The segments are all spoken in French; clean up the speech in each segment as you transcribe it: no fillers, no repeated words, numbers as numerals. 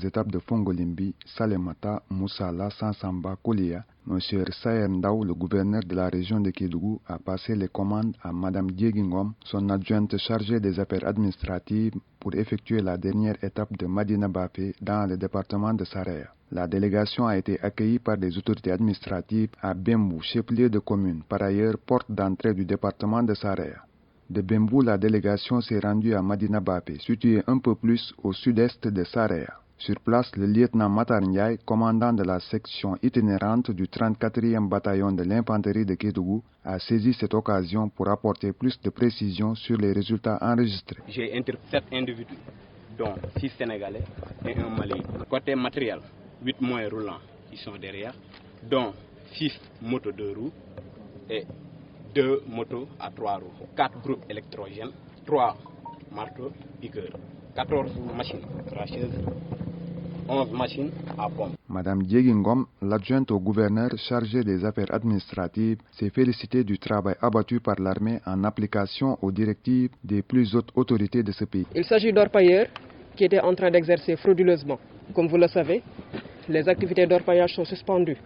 étapes de Fongolimbi, Salemata, Moussala, Sansamba, Koulia, M. Sayer Ndaw, le gouverneur de la région de Kédougou, a passé les commandes à Mme Diegingom, son adjointe chargée des affaires administratives, pour effectuer la dernière étape de Madina Bafé dans le département de Saraya. La délégation a été accueillie par des autorités administratives à Bembou, chef-lieu de commune, par ailleurs porte d'entrée du département de Saraya. De Bembou, la délégation s'est rendue à Madina Bafé, située un peu plus au sud-est de Saraya. Sur place, le lieutenant Matar Ndiaye, commandant de la section itinérante du 34e bataillon de l'infanterie de Kédougou, a saisi cette occasion pour apporter plus de précisions sur les résultats enregistrés. J'ai interpellé 7 individus, dont 6 Sénégalais et un Malien. Côté matériel, 8 moyens roulants qui sont derrière, dont 6 motos de roues et 2 motos à 3 roues, 4 groupes électrogènes, 3 marteaux piqueurs, 14 machines cracheuses, 11 machines à pompe. Madame Diegingom, l'adjointe au gouverneur chargée des affaires administratives, s'est félicitée du travail abattu par l'armée en application aux directives des plus hautes autorités de ce pays. Il s'agit d'orpailleurs qui étaient en train d'exercer frauduleusement. Comme vous le savez, les activités d'orpaillage sont suspendues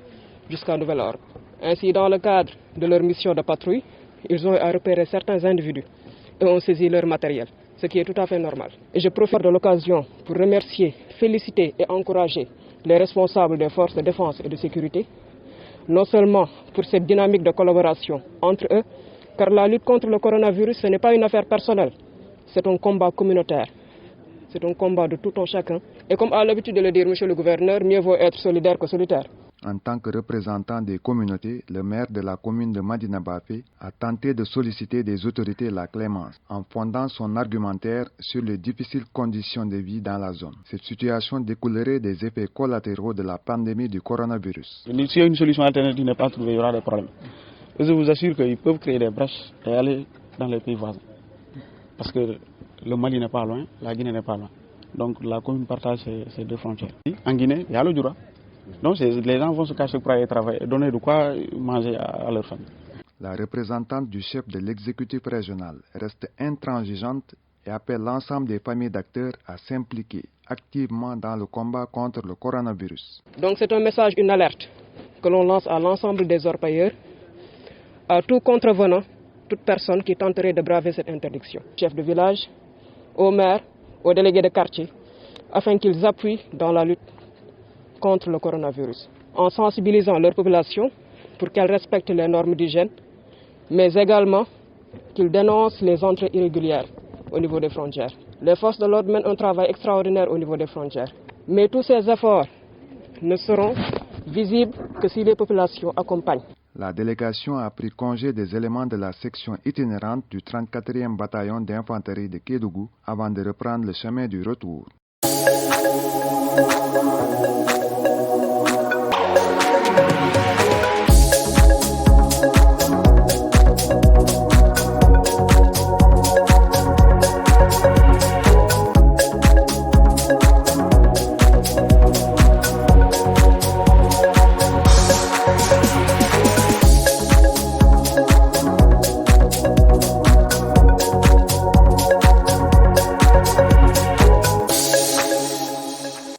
jusqu'à nouvel ordre. Ainsi, dans le cadre de leur mission de patrouille, ils ont repéré certains individus et ont saisi leur matériel, ce qui est tout à fait normal. Et je profite de l'occasion pour remercier, féliciter et encourager les responsables des forces de défense et de sécurité, non seulement pour cette dynamique de collaboration entre eux, car la lutte contre le coronavirus, ce n'est pas une affaire personnelle, c'est un combat communautaire, c'est un combat de tout un chacun. Et comme a l'habitude de le dire, monsieur le gouverneur, mieux vaut être solidaire que solitaire. En tant que représentant des communautés, le maire de la commune de Madina Bafé a tenté de solliciter des autorités la clémence en fondant son argumentaire sur les difficiles conditions de vie dans la zone. Cette situation découlerait des effets collatéraux de la pandémie du coronavirus. Si une solution alternative n'est pas trouvée, il y aura des problèmes. Et je vous assure qu'ils peuvent créer des brèches et aller dans les pays voisins. Parce que le Mali n'est pas loin, la Guinée n'est pas loin. Donc la commune partage ces deux frontières. En Guinée, il y a le Djoura. Donc les gens vont se cacher pour aller travailler et donner de quoi manger à leur famille. La représentante du chef de l'exécutif régional reste intransigeante et appelle l'ensemble des familles d'acteurs à s'impliquer activement dans le combat contre le coronavirus. Donc c'est un message, une alerte que l'on lance à l'ensemble des orpailleurs, à tout contrevenant, toute personne qui tenterait de braver cette interdiction. Chef de village, aux maires, aux délégués de quartier, afin qu'ils appuient dans la lutte contre le coronavirus, en sensibilisant leur population pour qu'elle respecte les normes d'hygiène, mais également qu'ils dénoncent les entrées irrégulières au niveau des frontières. Les forces de l'ordre mènent un travail extraordinaire au niveau des frontières, mais tous ces efforts ne seront visibles que si les populations accompagnent. La délégation a pris congé des éléments de la section itinérante du 34e bataillon d'infanterie de Kédougou avant de reprendre le chemin du retour.